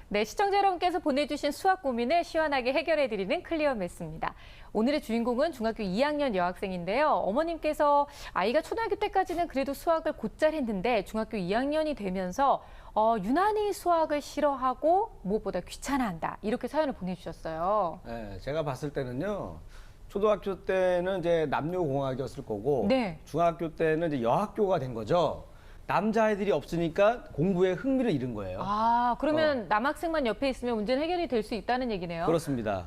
네, 시청자 여러분께서 보내주신 수학 고민을 시원하게 해결해드리는 클리어 매스입니다. 오늘의 주인공은 중학교 2학년 여학생인데요. 어머님께서 아이가 초등학교 때까지는 그래도 수학을 곧잘 했는데 중학교 2학년이 되면서 유난히 수학을 싫어하고 무엇보다 귀찮아한다. 이렇게 사연을 보내주셨어요. 네, 제가 봤을 때는요. 초등학교 때는 이제 남녀공학이었을 거고 네. 중학교 때는 이제 여학교가 된 거죠. 남자애들이 없으니까 공부에 흥미를 잃은 거예요. 아, 그러면 남학생만 옆에 있으면 문제는 해결이 될 수 있다는 얘기네요. 그렇습니다.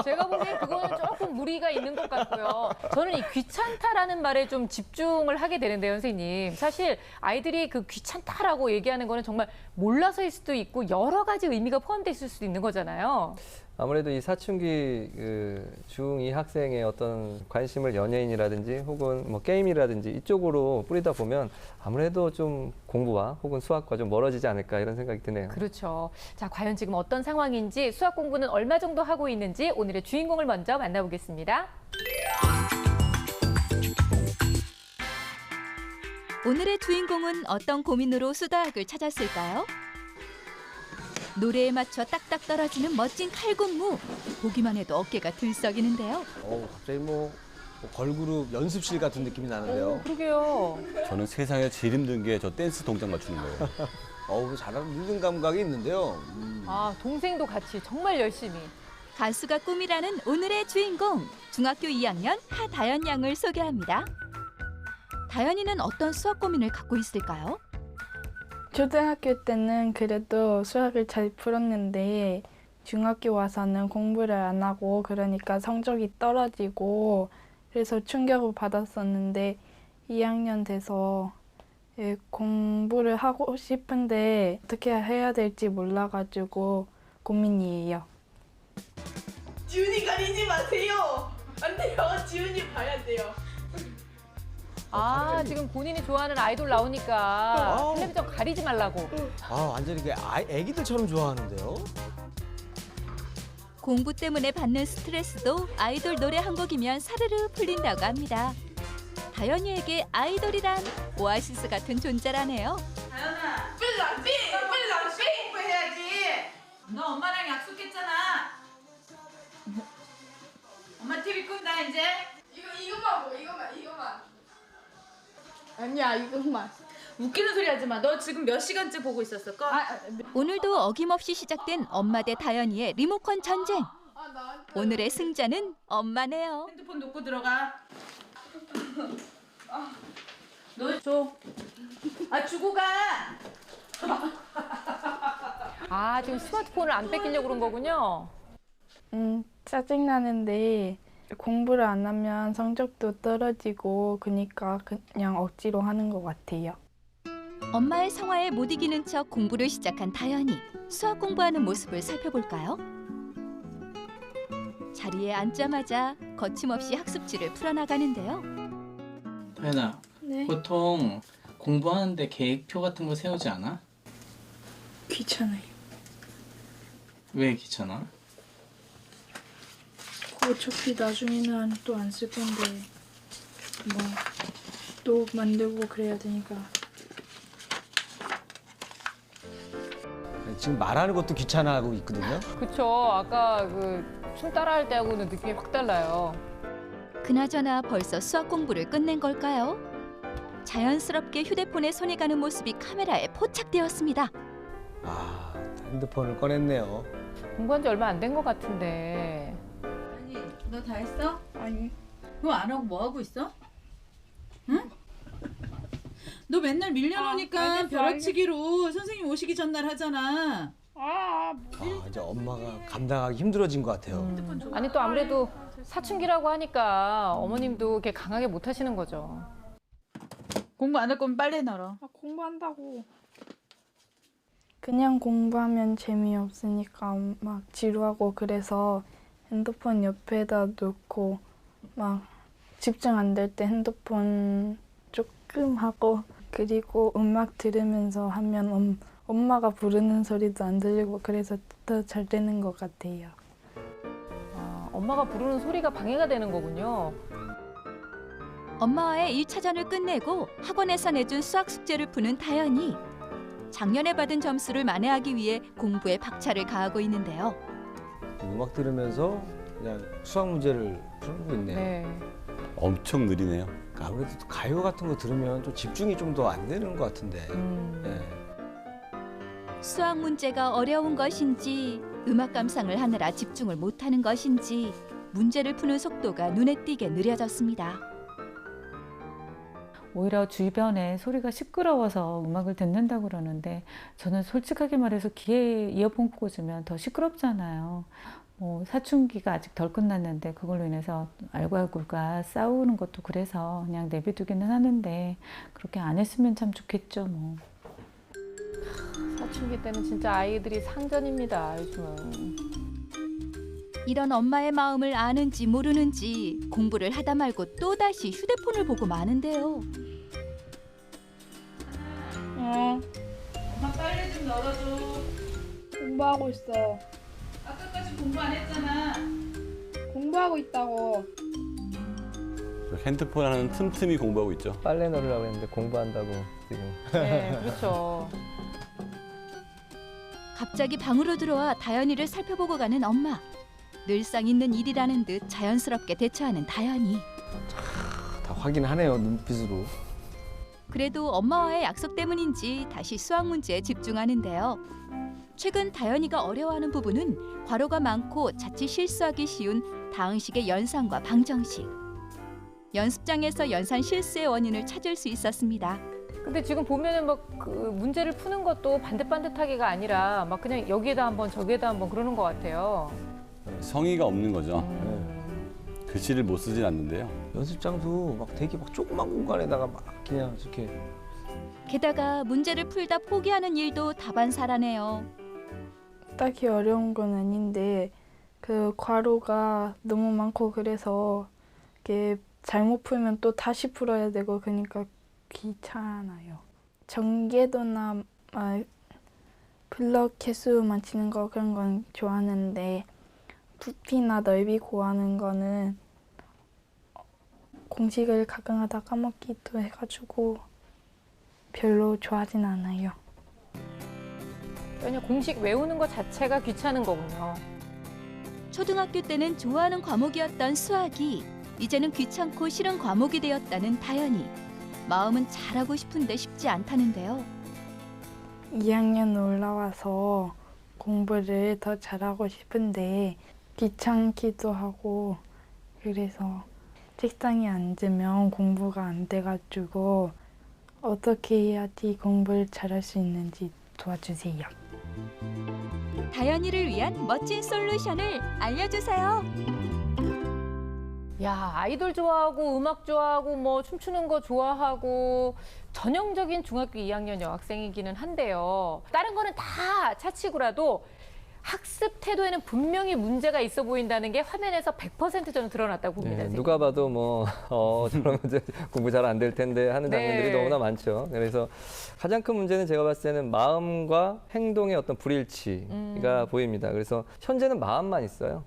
제가 보기엔 그거는 조금 무리가 있는 것 같고요. 저는 이 귀찮다라는 말에 좀 집중을 하게 되는데요, 선생님. 사실 아이들이 그 귀찮다라고 얘기하는 거는 정말 몰라서일 수도 있고 여러 가지 의미가 포함되어 있을 수도 있는 거잖아요. 아무래도 이 사춘기 중2 학생의 어떤 관심을 연예인이라든지 혹은 뭐 게임이라든지 이쪽으로 뿌리다 보면 아무래도 좀 공부와 혹은 수학과 좀 멀어지지 않을까 이런 생각이 드네요. 그렇죠. 자, 과연 지금 어떤 상황인지 수학 공부는 얼마 정도 하고 있는지 오늘의 주인공을 먼저 만나보겠습니다. 오늘의 주인공은 어떤 고민으로 수다학을 찾았을까요? 노래에 맞춰 딱딱 떨어지는 멋진 칼군무. 보기만 해도 어깨가 들썩이는데요. 갑자기 뭐 걸그룹 연습실 같은 느낌이 나는데요. 그러게요. 저는 세상에 제일 힘든 게 저 댄스 동작 맞추는 거예요. 잘하는 리듬 감각이 있는데요. 아, 동생도 같이 정말 열심히. 가수가 꿈이라는 오늘의 주인공. 중학교 2학년 하다연 양을 소개합니다. 다연이는 어떤 수학 고민을 갖고 있을까요? 초등학교 때는 그래도 수학을 잘 풀었는데 중학교 와서는 공부를 안 하고 그러니까 성적이 떨어지고 그래서 충격을 받았었는데 2학년 돼서 공부를 하고 싶은데 어떻게 해야 될지 몰라가지고 고민이에요. 지훈이 가리지 마세요. 안 돼요. 지훈이 봐야 돼요. 아, 지금 본인이 좋아하는 아이돌 나오니까 텔레비전 가리지 말라고. 완전히 애기들처럼 좋아하는데요. 공부 때문에 받는 스트레스도 아이돌 노래 한 곡이면 사르르 풀린다고 합니다. 다연이에게 아이돌이란 오아시스 같은 존재라네요. 다현아, 빨리 랑빙! 빨리 랑빙! 공부해야지. 너 엄마랑 약속했잖아. 엄마 TV 끈다 이제. 이것만 보고 이것만. 아니야 이것만. 웃기는 소리 하지 마. 너 지금 몇 시간째 보고 있었어? 꺼. 오늘도 어김없이 시작된 엄마 대 다연이의 리모컨 전쟁. 오늘의 승자는 엄마네요. 핸드폰 놓고 들어가. 너 줘. 주고 가. 아, 지금 스마트폰을 안 뺏기려고 그런 거군요. 짜증나는데 공부를 안 하면 성적도 떨어지고 그러니까 그냥 억지로 하는 것 같아요. 엄마의 성화에 못 이기는 척 공부를 시작한 다연이. 수학 공부하는 모습을 살펴볼까요? 자리에 앉자마자 거침없이 학습지를 풀어나가는데요. 다현아, 네. 보통 공부하는데 계획표 같은 거 세우지 않아? 귀찮아요. 왜 귀찮아? 어차피 나중에는 또 안 쓸 건데 뭐 또 만들고 그래야 되니까. 지금 말하는 것도 귀찮아하고 있거든요. 그쵸. 아까 춤 따라할 때하고는 느낌이 확 달라요. 그나저나 벌써 수학 공부를 끝낸 걸까요? 자연스럽게 휴대폰에 손이 가는 모습이 카메라에 포착되었습니다. 핸드폰을 꺼냈네요. 공부한 지 얼마 안 된 것 같은데. 아니, 너 다 했어? 아니 그거 안 하고 뭐 하고 있어? 응? 너 맨날 밀려놓으니까 알겠어, 벼락치기로 선생님 오시기 전날 하잖아. 이제 엄마가 감당하기 힘들어진 것 같아요. 아니, 또 아무래도 사춘기라고 하니까 어머님도 이렇게 강하게 못 하시는 거죠. 공부 안 할 거면 빨래 널어. 공부한다고. 그냥 공부하면 재미없으니까 막 지루하고 그래서 핸드폰 옆에다 놓고 막 집중 안 될 때 핸드폰 조금 하고 그리고 음악 들으면서 하면 엄마가 부르는 소리도 안 들리고 그래서 더 잘 되는 것 같아요. 아, 엄마가 부르는 소리가 방해가 되는 거군요. 엄마와의 1차전을 끝내고 학원에서 내준 수학 숙제를 푸는 다연이. 작년에 받은 점수를 만회하기 위해 공부에 박차를 가하고 있는데요. 음악 들으면서 그냥 수학 문제를 풀고 있네요. 네. 엄청 느리네요. 아무래도 가요 같은 거 들으면 좀 집중이 좀 더 안 되는 것 같은데. 네. 수학 문제가 어려운 것인지 음악 감상을 하느라 집중을 못하는 것인지 문제를 푸는 속도가 눈에 띄게 느려졌습니다. 오히려 주변에 소리가 시끄러워서 음악을 듣는다고 그러는데 저는 솔직하게 말해서 귀에 이어폰 꽂으면 더 시끄럽잖아요. 사춘기가 아직 덜 끝났는데 그걸로 인해서 알고알고가 싸우는 것도 그래서 그냥 내비두기는 하는데 그렇게 안 했으면 참 좋겠죠 뭐. 사춘기 때는 진짜 아이들이 상전입니다. 요즘은. 이런 엄마의 마음을 아는지 모르는지 공부를 하다 말고 또다시 휴대폰을 보고 마는데요. 엄마 빨래 좀 널어줘. 공부하고 있어. 아까까지 공부 안 했잖아. 공부하고 있다고. 핸드폰 하는 틈틈이 공부하고 있죠. 빨래 널으려고 했는데 공부한다고 지금. 네, 그렇죠. 갑자기 방으로 들어와 다현이를 살펴보고 가는 엄마. 늘상 있는 일이라는 듯 자연스럽게 대처하는 다현이. 다 확인하네요, 눈빛으로. 그래도 엄마와의 약속 때문인지 다시 수학 문제에 집중하는데요. 최근 다현이가 어려워하는 부분은 괄호가 많고 자칫 실수하기 쉬운 다항식의 연산과 방정식. 연습장에서 연산 실수의 원인을 찾을 수 있었습니다. 근데 지금 보면은 막 그 문제를 푸는 것도 반듯반듯하기가 아니라 막 그냥 여기에다 한번 저기에다 한번 그러는 것 같아요. 성의가 없는 거죠. 음. 글씨를 못 쓰진 않는데요. 연습장도 막 되게 막 조그만 공간에다가 막 그냥 이렇게. 게다가 문제를 풀다 포기하는 일도 다반사라네요. 딱히 어려운 건 아닌데 그 괄호가 너무 많고 그래서 이게 잘못 풀면 또 다시 풀어야 되고 그러니까 귀찮아요. 전개도나 블럭 개수 맞추는 거 그런 건 좋아하는데 부피나 넓이 구하는 거는 공식을 가끔 하다 까먹기도 해가지고 별로 좋아하진 않아요. 그냥 공식 외우는 것 자체가 귀찮은 거군요. 초등학교 때는 좋아하는 과목이었던 수학이 이제는 귀찮고 싫은 과목이 되었다는 다현이. 마음은 잘하고 싶은데 쉽지 않다는데요. 2학년 올라와서 공부를 더 잘하고 싶은데 귀찮기도 하고 그래서 책상에 앉으면 공부가 안 돼가지고 어떻게 해야지 공부를 잘할 수 있는지 도와주세요. 다현이를 위한 멋진 솔루션을 알려주세요. 야, 아이돌 좋아하고 음악 좋아하고 뭐 춤추는 거 좋아하고 전형적인 중학교 2학년 여학생이기는 한데요. 다른 거는 다 차치고라도 학습 태도에는 분명히 문제가 있어 보인다는 게 화면에서 100% 저는 드러났다고 봅니다. 네, 지금. 누가 봐도 뭐 저런 문제 공부 잘 안 될 텐데 하는 장면들이 네. 너무나 많죠. 그래서 가장 큰 문제는 제가 봤을 때는 마음과 행동의 어떤 불일치가 보입니다. 그래서 현재는 마음만 있어요.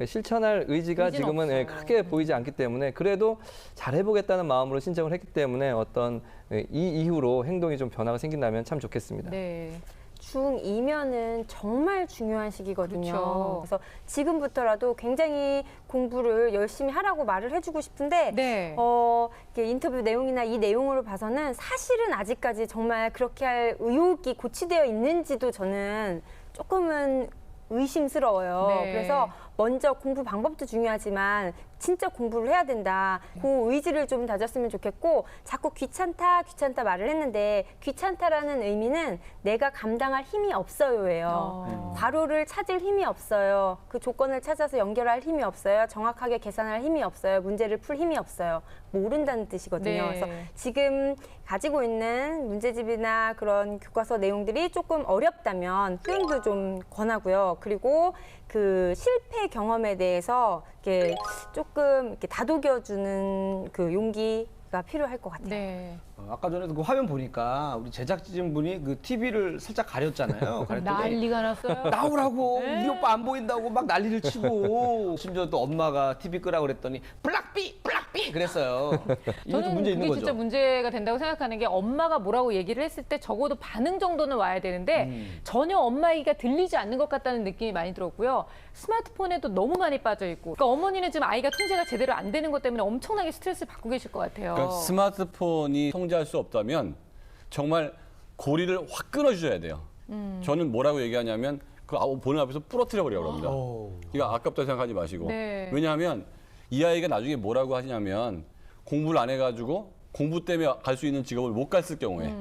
실천할 의지가 의지는 지금은 없어요. 크게 보이지 않기 때문에 그래도 잘해보겠다는 마음으로 신청을 했기 때문에 어떤 이 이후로 행동이 좀 변화가 생긴다면 참 좋겠습니다. 네. 중2면은 정말 중요한 시기거든요. 그렇죠. 그래서 지금부터라도 굉장히 공부를 열심히 하라고 말을 해주고 싶은데 네. 이렇게 인터뷰 내용이나 이 내용으로 봐서는 사실은 아직까지 정말 그렇게 할 의욕이 고취되어 있는지도 저는 조금은 의심스러워요. 네. 그래서 먼저 공부 방법도 중요하지만 진짜 공부를 해야 된다. 그 의지를 좀 다졌으면 좋겠고 자꾸 귀찮다 말을 했는데 귀찮다라는 의미는 내가 감당할 힘이 없어요예요. 괄호를 찾을 힘이 없어요. 그 조건을 찾아서 연결할 힘이 없어요. 정확하게 계산할 힘이 없어요. 문제를 풀 힘이 없어요. 모른다는 뜻이거든요. 네. 그래서 지금 가지고 있는 문제집이나 그런 교과서 내용들이 조금 어렵다면 수행도 좀 권하고요. 그리고 그 실패 경험에 대해서 이렇게 조금 이렇게 다독여주는 그 용기가 필요할 것 같아요. 네. 아까 전에도 그 화면 보니까 우리 제작진분이 그 TV를 살짝 가렸잖아요. 가렸더니 난리가 났어요. 나오라고 네. 우리 오빠 안 보인다고 막 난리를 치고 심지어 또 엄마가 TV 끄라고 그랬더니 블락비 그랬어요. 이것도 저는 문제 있는 그게 거죠. 진짜 문제가 된다고 생각하는 게 엄마가 뭐라고 얘기를 했을 때 적어도 반응 정도는 와야 되는데 전혀 엄마 얘기가 들리지 않는 것 같다는 느낌이 많이 들었고요. 스마트폰에도 너무 많이 빠져 있고. 그러니까 어머니는 지금 아이가 통제가 제대로 안 되는 것 때문에 엄청나게 스트레스를 받고 계실 것 같아요. 그러니까 스마트폰이 통제할 수 없다면 정말 고리를 확 끊어주셔야 돼요. 저는 뭐라고 얘기하냐면 그 보는 앞에서 부러뜨려 버리라고 합니다. 이거 아깝다 생각하지 마시고. 네. 왜냐하면 이 아이가 나중에 뭐라고 하냐면 공부를 안 해가지고 공부 때문에 갈 수 있는 직업을 못 갔을 경우에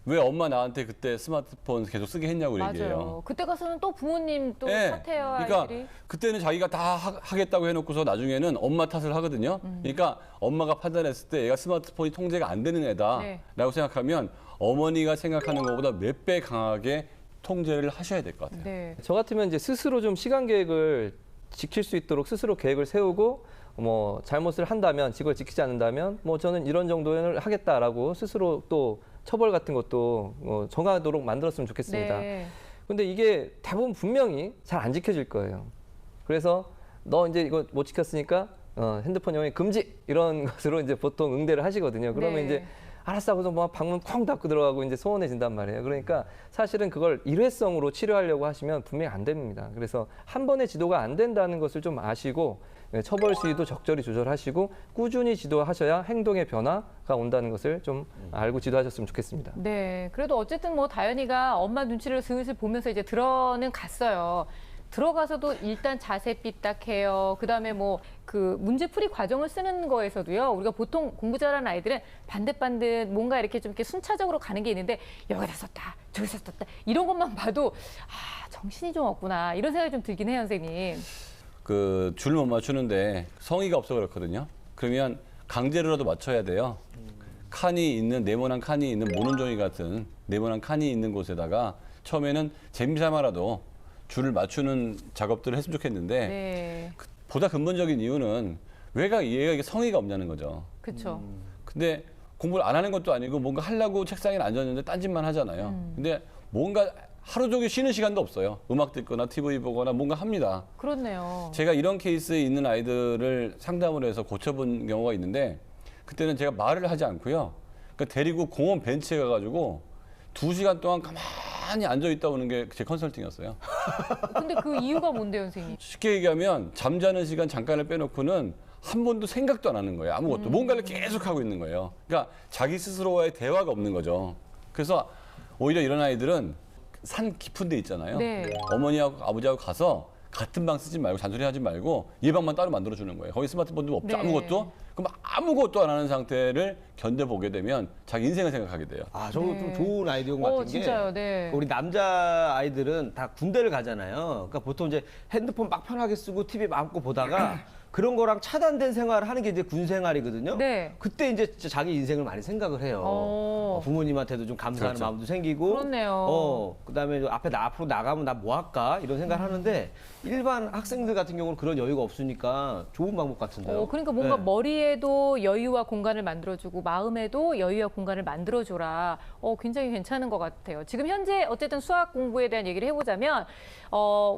왜 엄마 나한테 그때 스마트폰 계속 쓰게 했냐고 얘기해요. 맞아요. 그때 가서는 또 부모님 또 네. 탓해요, 그러니까 아이들이. 그때는 자기가 다 하겠다고 해놓고서 나중에는 엄마 탓을 하거든요. 그러니까 엄마가 판단했을 때 얘가 스마트폰이 통제가 안 되는 애다라고 네. 생각하면 어머니가 생각하는 것보다 몇 배 강하게 통제를 하셔야 될 것 같아요. 네. 저 같으면 이제 스스로 좀 시간 계획을 지킬 수 있도록 스스로 계획을 세우고 뭐 잘못을 한다면 이걸 지키지 않는다면 뭐 저는 이런 정도는 하겠다라고 스스로 또 처벌 같은 것도 정하도록 만들었으면 좋겠습니다. 네. 근데 이게 대부분 분명히 잘 안 지켜질 거예요. 그래서 너 이제 이거 못 지켰으니까 핸드폰 영역 금지 이런 것으로 이제 보통 응대를 하시거든요. 그러면 네. 이제 알았어 하고서 뭐 방문 쾅 닫고 들어가고 이제 소원해진단 말이에요. 그러니까 사실은 그걸 일회성으로 치료하려고 하시면 분명히 안 됩니다. 그래서 한 번의 지도가 안 된다는 것을 좀 아시고 처벌 시위도 적절히 조절하시고 꾸준히 지도하셔야 행동의 변화가 온다는 것을 좀 알고 지도하셨으면 좋겠습니다. 네. 그래도 어쨌든 뭐 다현이가 엄마 눈치를 슬슬 보면서 이제 들어는 갔어요. 들어가서도 일단 자세 삐딱해요. 그다음에 뭐 그 문제풀이 과정을 쓰는 거에서도요. 우리가 보통 공부 잘하는 아이들은 반듯반듯 뭔가 이렇게 좀 이렇게 순차적으로 가는 게 있는데 여기다 썼다, 저기다 썼다 이런 것만 봐도 아 정신이 좀 없구나 이런 생각이 좀 들긴 해요, 선생님. 그 줄 못 맞추는데 성의가 없어 그렇거든요. 그러면 강제로라도 맞춰야 돼요. 칸이 있는 네모난 칸이 있는 모눈종이 같은 네모난 칸이 있는 곳에다가 처음에는 재미삼아라도 줄을 맞추는 작업들을 했으면 좋겠는데 네. 보다 근본적인 이유는 얘가 이게 성의가 없냐는 거죠. 그렇죠. 근데 공부를 안 하는 것도 아니고 뭔가 하려고 책상에 앉았는데 딴짓만 하잖아요. 근데 뭔가 하루 종일 쉬는 시간도 없어요. 음악 듣거나 TV 보거나 뭔가 합니다. 그렇네요. 제가 이런 케이스에 있는 아이들을 상담을 해서 고쳐본 경우가 있는데 그때는 제가 말을 하지 않고요. 그러니까 데리고 공원 벤치에 가가지고 2시간 동안 가만히 앉아있다 오는 게 제 컨설팅이었어요. 근데 그 이유가 뭔데요, 선생님? 쉽게 얘기하면 잠자는 시간 잠깐을 빼놓고는 한 번도 생각도 안 하는 거예요. 아무것도. 뭔가를 계속 하고 있는 거예요. 그러니까 자기 스스로와의 대화가 없는 거죠. 그래서 오히려 이런 아이들은 산 깊은 데 있잖아요. 네. 어머니하고 아버지하고 가서 같은 방 쓰지 말고 잔소리 하지 말고 이 방만 따로 만들어주는 거예요. 거기 스마트폰도 없죠. 네. 아무것도. 그럼 아무것도 안 하는 상태를 견뎌보게 되면 자기 인생을 생각하게 돼요. 아, 저거 네. 좀 좋은 아이디어인 것 같은 게 진짜요, 네. 우리 남자 아이들은 다 군대를 가잖아요. 그러니까 보통 이제 핸드폰 막 편하게 쓰고 TV 마음껏 보다가 그런 거랑 차단된 생활을 하는 게 이제 군 생활이거든요. 네. 그때 이제 진짜 자기 인생을 많이 생각을 해요. 부모님한테도 좀 감사하는 그렇죠. 마음도 생기고. 그렇네요. 그다음에 앞으로 나가면 나 뭐 할까 이런 생각을 하는데 일반 학생들 같은 경우는 그런 여유가 없으니까 좋은 방법 같은데요. 그러니까 뭔가 네. 머리에도 여유와 공간을 만들어주고 마음에도 여유와 공간을 만들어줘라. 굉장히 괜찮은 것 같아요. 지금 현재 어쨌든 수학 공부에 대한 얘기를 해보자면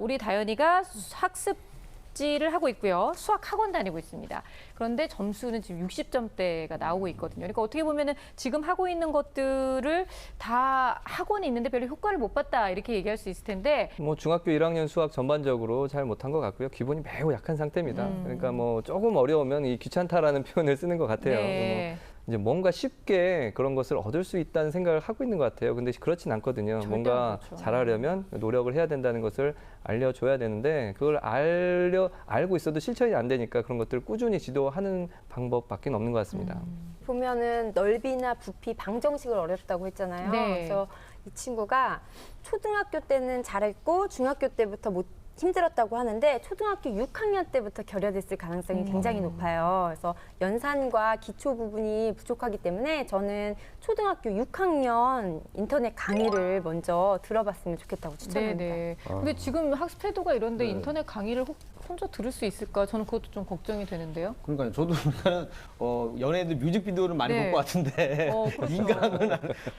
우리 다현이가 학습지를 하고 있고요. 수학 학원 다니고 있습니다. 그런데 점수는 지금 60점대가 나오고 있거든요. 그러니까 어떻게 보면은 지금 하고 있는 것들을 다 학원에 있는데 별로 효과를 못 봤다 이렇게 얘기할 수 있을 텐데 뭐 중학교 1학년 수학 전반적으로 잘 못한 것 같고요. 기본이 매우 약한 상태입니다. 그러니까 뭐 조금 어려우면 이 귀찮다라는 표현을 쓰는 것 같아요. 네. 뭐 이제 뭔가 쉽게 그런 것을 얻을 수 있다는 생각을 하고 있는 것 같아요. 근데 그렇진 않거든요. 절대 뭔가 그렇죠. 잘하려면 노력을 해야 된다는 것을 알려줘야 되는데 그걸 알고 있어도 실천이 안 되니까 그런 것들을 꾸준히 지도하는 방법밖에 없는 것 같습니다. 보면은 넓이나 부피, 방정식을 어렵다고 했잖아요. 네. 그래서 이 친구가 초등학교 때는 잘했고 중학교 때부터 힘들었다고 하는데 초등학교 6학년 때부터 결여됐을 가능성이 굉장히 높아요. 그래서 연산과 기초 부분이 부족하기 때문에 저는 초등학교 6학년 인터넷 강의를 먼저 들어봤으면 좋겠다고 추천합니다. 네네. 근데 지금 학습 태도가 이런데 인터넷 강의를 혼자 들을 수 있을까? 저는 그것도 좀 걱정이 되는데요. 그러니까요. 저도 연예인들 뮤직비디오를 많이 네. 볼 것 같은데 그렇죠. 인강은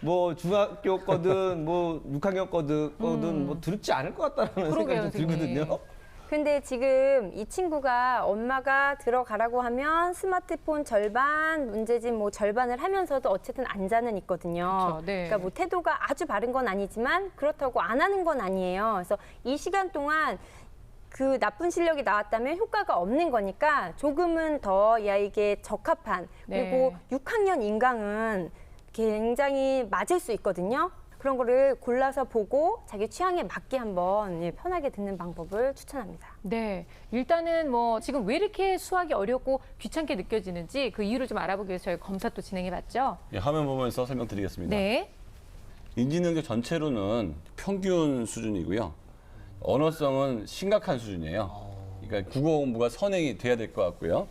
뭐 중학교 거든 뭐 6학년 거든 뭐 들지 않을 것 같다는 그러게요, 생각이 좀 들거든요. 근데 지금 이 친구가 엄마가 들어가라고 하면 스마트폰 절반, 문제집 뭐 절반을 하면서도 어쨌든 앉아는 있거든요. 그쵸, 네. 그러니까 뭐 태도가 아주 바른 건 아니지만 그렇다고 안 하는 건 아니에요. 그래서 이 시간 동안 그 나쁜 실력이 나왔다면 효과가 없는 거니까 조금은 더 이 아이에게 적합한, 그리고 네. 6학년 인강은 굉장히 맞을 수 있거든요. 그런 거를 골라서 보고 자기 취향에 맞게 한번 예, 편하게 듣는 방법을 추천합니다. 네, 일단은 뭐 지금 왜 이렇게 수학이 어렵고 귀찮게 느껴지는지 그 이유를 좀 알아보기 위해서 저희 검사 또 진행해봤죠. 예, 화면 보면서 설명드리겠습니다. 네, 인지 능력 전체로는 평균 수준이고요. 언어성은 심각한 수준이에요. 그러니까 국어 공부가 선행이 돼야 될 것 같고요.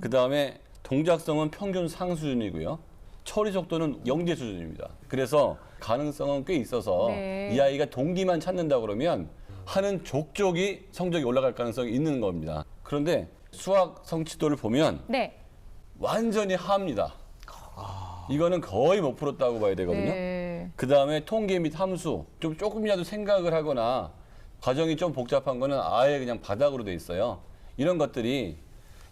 그다음에 동작성은 평균 상 수준이고요. 처리 속도는 영재 수준입니다. 그래서 가능성은 꽤 있어서 네. 이 아이가 동기만 찾는다 그러면 하는 족족이 성적이 올라갈 가능성이 있는 겁니다. 그런데 수학 성취도를 보면 네, 완전히 하합니다. 이거는 거의 못 풀었다고 봐야 되거든요. 네. 그다음에 통계 및 함수 좀 조금이라도 생각을 하거나 과정이 좀 복잡한 거는 아예 그냥 바닥으로 돼 있어요. 이런 것들이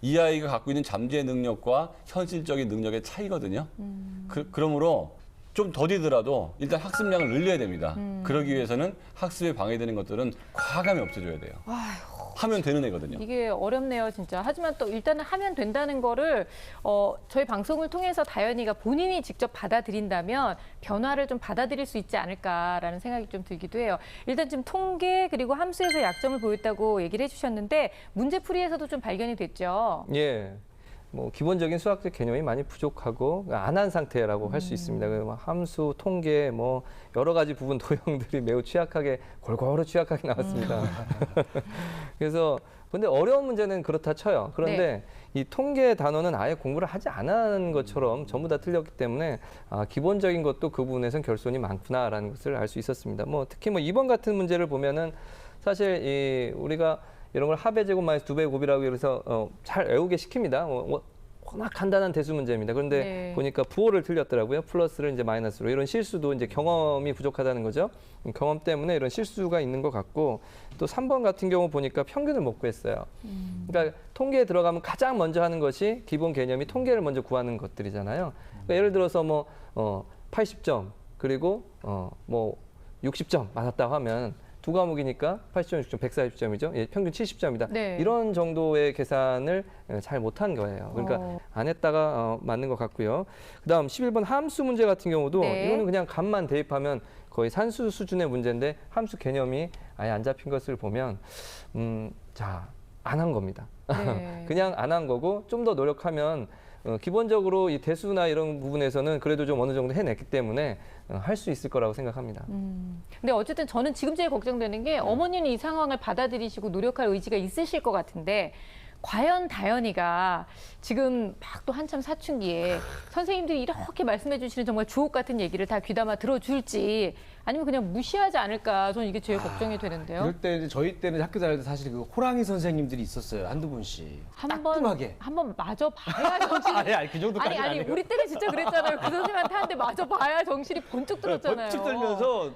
이 아이가 갖고 있는 잠재 능력과 현실적인 능력의 차이거든요. 그러므로 좀 더디더라도 일단 학습량을 늘려야 됩니다. 그러기 위해서는 학습에 방해되는 것들은 과감히 없애줘야 돼요. 하면 되는 애거든요. 이게 어렵네요, 진짜. 하지만 또 일단은 하면 된다는 거를 저희 방송을 통해서 다현이가 본인이 직접 받아들인다면 변화를 좀 받아들일 수 있지 않을까라는 생각이 좀 들기도 해요. 일단 지금 통계 그리고 함수에서 약점을 보였다고 얘기를 해주셨는데 문제풀이에서도 좀 발견이 됐죠. 예. 뭐 기본적인 수학적 개념이 많이 부족하고 안 한 상태라고 할 수 있습니다. 그 함수, 통계, 뭐 여러 가지 부분 도형들이 매우 취약하게 골고루 취약하게 나왔습니다. 그래서 근데 어려운 문제는 그렇다 쳐요. 그런데 이 통계 단어는 아예 공부를 하지 않은 것처럼 전부 다 틀렸기 때문에 기본적인 것도 그 부분에선 결손이 많구나라는 것을 알 수 있었습니다. 뭐 특히 뭐 2번 같은 문제를 보면은 사실 이 우리가 이런 걸 합의 제곱 마이너스 2배 곱이라고 해서 잘 외우게 시킵니다. 워낙 간단한 대수 문제입니다. 그런데 네. 보니까 부호를 틀렸더라고요. 플러스를 이제 마이너스로. 이런 실수도 이제 경험이 부족하다는 거죠. 경험 때문에 이런 실수가 있는 것 같고, 또 3번 같은 경우 보니까 평균을 못 구했어요. 그러니까 통계에 들어가면 가장 먼저 하는 것이 기본 개념이 통계를 먼저 구하는 것들이잖아요. 그러니까 예를 들어서 뭐 80점 그리고 뭐 60점 맞았다고 하면 두 과목이니까 80점, 60점, 140점이죠. 예, 평균 70점이다. 네. 이런 정도의 계산을 잘 못한 거예요. 그러니까 안 했다가 맞는 것 같고요. 그다음 11번 함수 문제 같은 경우도 네. 이거는 그냥 값만 대입하면 거의 산수 수준의 문제인데 함수 개념이 아예 안 잡힌 것을 보면 자, 안 한 겁니다. 네. 그냥 안 한 거고 좀 더 노력하면 기본적으로 이 대수나 이런 부분에서는 그래도 좀 어느 정도 해냈기 때문에 할 수 있을 거라고 생각합니다. 근데 어쨌든 저는 지금 제일 걱정되는 게 어머니는 이 상황을 받아들이시고 노력할 의지가 있으실 것 같은데 과연 다현이가 지금 막 또 한참 사춘기에 선생님들이 이렇게 말씀해 주시는 정말 주옥 같은 얘기를 다 귀담아 들어줄지 아니면 그냥 무시하지 않을까 저는 이게 제일 걱정이 되는데요. 이럴 때 이제 저희 때는 학교 다닐 때 사실 그 호랑이 선생님들이 있었어요. 한두 분씩. 따끔하게. 한번 맞아 봐야 정신이 아니 그 정도까지는 아니 아니고. 우리 때는 진짜 그랬잖아요. 그 선생님한테 한 대 맞아 봐야 정신이 번쩍 들었잖아요. 번쩍 들면서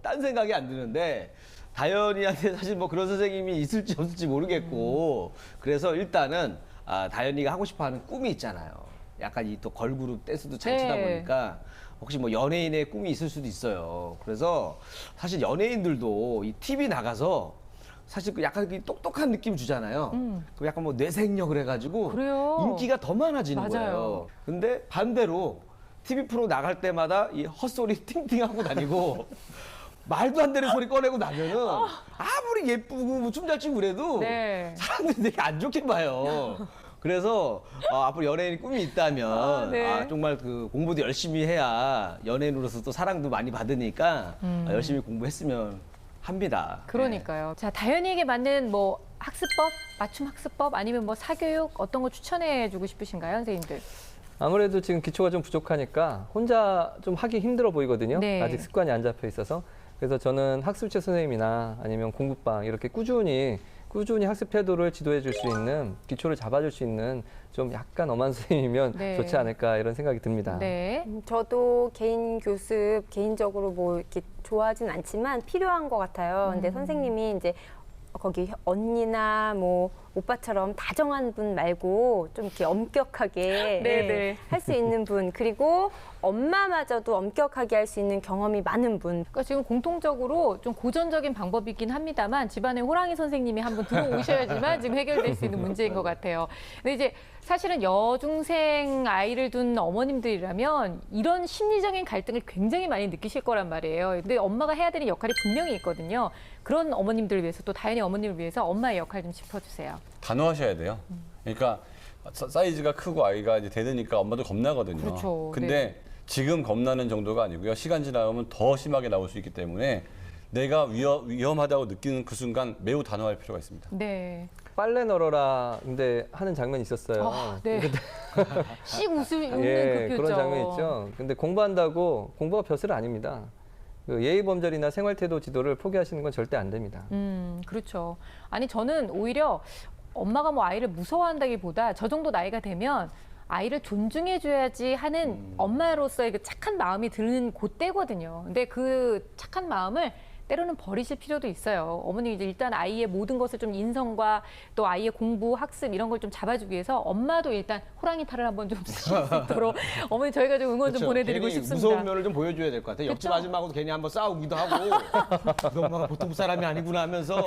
딴 생각이 안 드는데 다현이한테 사실 뭐 그런 선생님이 있을지 없을지 모르겠고 그래서 일단은 다현이가 하고 싶어하는 꿈이 있잖아요. 약간 이 또 걸그룹 댄스도 잘 치다 네. 보니까 혹시 뭐 연예인의 꿈이 있을 수도 있어요. 그래서 사실 연예인들도 이 TV 나가서 사실 그 약간 똑똑한 느낌 주잖아요. 그럼 약간 뭐 뇌생력을 해가지고 그래요. 인기가 더 많아지는 맞아요. 거예요. 근데 반대로 TV 프로 나갈 때마다 이 헛소리 팅팅하고 다니고 말도 안 되는 소리 꺼내고 나면은 아무리 예쁘고 뭐 춤 잘 추고 그래도 네. 사람들이 되게 안 좋게 봐요. 그래서 앞으로 연예인 꿈이 있다면 네. 정말 그 공부도 열심히 해야 연예인으로서 또 사랑도 많이 받으니까 열심히 공부했으면 합니다. 그러니까요. 자, 다현이에게 맞는 뭐 학습법, 맞춤 학습법 아니면 뭐 사교육 어떤 거 추천해 주고 싶으신가요, 선생님들? 아무래도 지금 기초가 좀 부족하니까 혼자 좀 하기 힘들어 보이거든요. 네. 아직 습관이 안 잡혀 있어서. 그래서 저는 학습체 선생님이나 아니면 공부방 이렇게 꾸준히 학습 태도를 지도해 줄 수 있는, 기초를 잡아줄 수 있는 좀 약간 엄한 선생님이면 네. 좋지 않을까 이런 생각이 듭니다. 네. 저도 개인 교습 개인적으로 뭐 이렇게 좋아하진 않지만 필요한 것 같아요. 근데 선생님이 이제 거기 언니나 뭐 오빠처럼 다정한 분 말고 좀 이렇게 엄격하게 네네. 할 수 있는 분, 그리고 엄마마저도 엄격하게 할 수 있는 경험이 많은 분. 그러니까 지금 공통적으로 좀 고전적인 방법이긴 합니다만 집안에 호랑이 선생님이 한번 들어오셔야지만 지금 해결될 수 있는 문제인 것 같아요. 근데 이제 사실은 여중생 아이를 둔 어머님들이라면 이런 심리적인 갈등을 굉장히 많이 느끼실 거란 말이에요. 근데 엄마가 해야 되는 역할이 분명히 있거든요. 그런 어머님들을 위해서 또 다현이 어머님을 위해서 엄마의 역할 좀 짚어주세요. 단호하셔야 돼요. 그러니까 사이즈가 크고 아이가 이제 되니까 엄마도 겁나거든요. 그렇죠. 근데 네. 지금 겁나는 정도가 아니고요. 시간 지나면 더 심하게 나올 수 있기 때문에 내가 위험하다고 느끼는 그 순간 매우 단호할 필요가 있습니다. 네. 빨래 널어라 근데 하는 장면이 있었어요. 아, 네. 씩 웃는 예, 그 표정. 그런 장면 있죠. 근데 공부한다고 공부가 벼슬은 아닙니다. 그 예의범절이나 생활태도 지도를 포기하시는 건 절대 안 됩니다. 그렇죠. 아니 저는 오히려 엄마가 뭐 아이를 무서워한다기보다 저 정도 나이가 되면 아이를 존중해줘야지 하는 엄마로서의 그 착한 마음이 드는 그때거든요. 근데 그 착한 마음을 때로는 버리실 필요도 있어요. 어머니 이제 일단 아이의 모든 것을 좀 인성과 또 아이의 공부, 학습 이런 걸 좀 잡아주기 위해서 엄마도 일단 호랑이 탈을 한번 좀 쓰실 수 있도록 어머니 저희가 좀 응원 좀 그렇죠. 보내드리고 괜히 싶습니다. 무서운 면을 좀 보여줘야 될 것 같아요. 옆집 그렇죠? 아줌마하고도 괜히 한번 싸우기도 하고 그 엄마가 보통 사람이 아니구나 하면서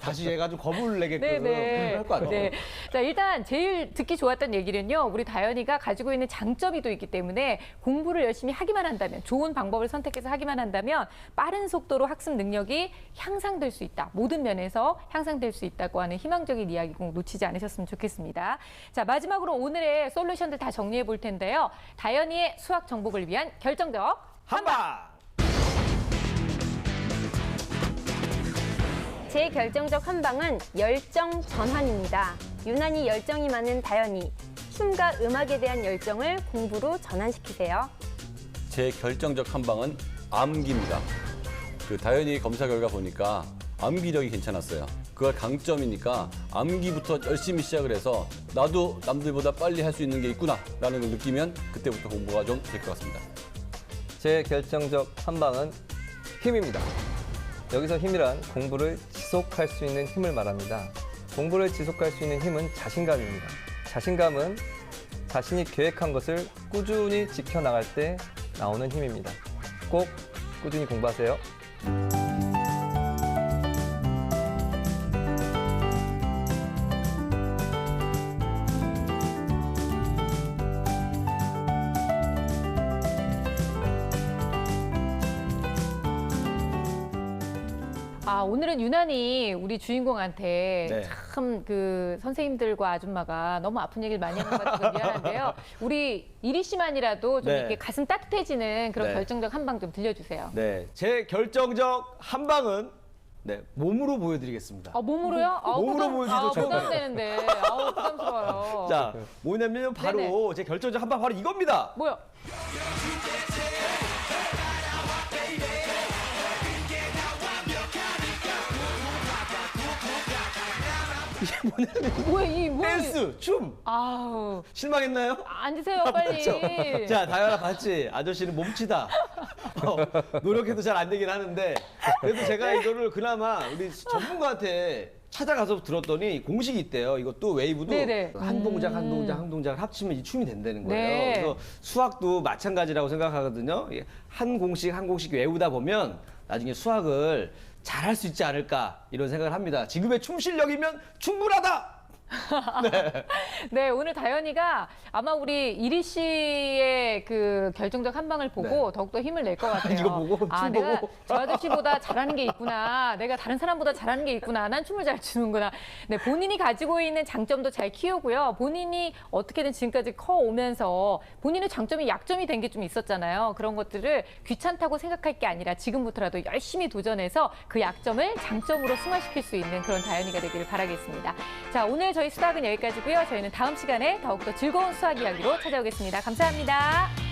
다시 얘가 좀 겁을 내게끔 네네. 할 것 같아요. 네. 자, 일단 제일 듣기 좋았던 얘기는요. 우리 다현이가 가지고 있는 장점이 또 있기 때문에 공부를 열심히 하기만 한다면, 좋은 방법을 선택해서 하기만 한다면 빠른 속도로 학습 능력이 향상될 수 있다. 모든 면에서 향상될 수 있다고 하는 희망적인 이야기 꼭 놓치지 않으셨으면 좋겠습니다. 자, 마지막으로 오늘의 솔루션들 다 정리해 볼 텐데요. 다현이의 수학 정복을 위한 결정적 한방! 제 결정적 한방은 열정 전환입니다. 유난히 열정이 많은 다현이, 춤과 음악에 대한 열정을 공부로 전환시키세요. 제 결정적 한방은 암기입니다. 그 다현이 검사 결과 보니까 암기력이 괜찮았어요. 그가 강점이니까 암기부터 열심히 시작을 해서 나도 남들보다 빨리 할 수 있는 게 있구나라는 걸 느끼면 그때부터 공부가 좀 될 것 같습니다. 제 결정적 한방은 힘입니다. 여기서 힘이란 공부를 지속할 수 있는 힘을 말합니다. 공부를 지속할 수 있는 힘은 자신감입니다. 자신감은 자신이 계획한 것을 꾸준히 지켜나갈 때 나오는 힘입니다. 꼭 꾸준히 공부하세요. 아, 오늘은 유난히 우리 주인공한테 네. 참 그 선생님들과 아줌마가 너무 아픈 얘기를 많이 하는 것 같아서 미안한데요. 우리 이리 씨만이라도 좀 네. 이렇게 가슴 따뜻해지는 그런 네. 결정적 한방 좀 들려주세요. 네, 제 결정적 한방은 네, 몸으로 보여드리겠습니다. 아, 몸으로요? 몸으로 보여주기도 좋아요. 부담되는데. 아우, 부담스러워요. 자, 뭐냐면 바로 네네. 제 결정적 한방 바로 이겁니다. 뭐야? 뭐야, 이 뭐? 댄스, 춤. 아우, 실망했나요? 앉으세요, 빨리. 자, 다현아 봤지? 아저씨는 몸치다. 노력해도 잘 안 되긴 하는데 그래도 제가 이거를 그나마 우리 전문가한테 찾아가서 들었더니 공식이 있대요. 이것도 웨이브도 네네. 한 동작 한 동작 한 동작을 합치면 이 춤이 된다는 거예요. 네. 그래서 수학도 마찬가지라고 생각하거든요. 이게 한 공식 외우다 보면 나중에 수학을 잘할 수 있지 않을까 이런 생각을 합니다. 지금의 춤 실력이면 충분하다. 네, 오늘 다현이가 아마 우리 이리 씨의 그 결정적 한방을 보고 네. 더욱더 힘을 낼 것 같아요. 이거 보고, 아, 춤 내가 보고. 저 아저씨보다 잘하는 게 있구나. 내가 다른 사람보다 잘하는 게 있구나. 난 춤을 잘 추는구나. 네, 본인이 가지고 있는 장점도 잘 키우고요. 본인이 어떻게든 지금까지 커오면서 본인의 장점이 약점이 된 게 좀 있었잖아요. 그런 것들을 귀찮다고 생각할 게 아니라 지금부터라도 열심히 도전해서 그 약점을 장점으로 승화시킬 수 있는 그런 다현이가 되기를 바라겠습니다. 자, 오늘 저희 수학은 여기까지고요. 저희는 다음 시간에 더욱더 즐거운 수학 이야기로 찾아오겠습니다. 감사합니다.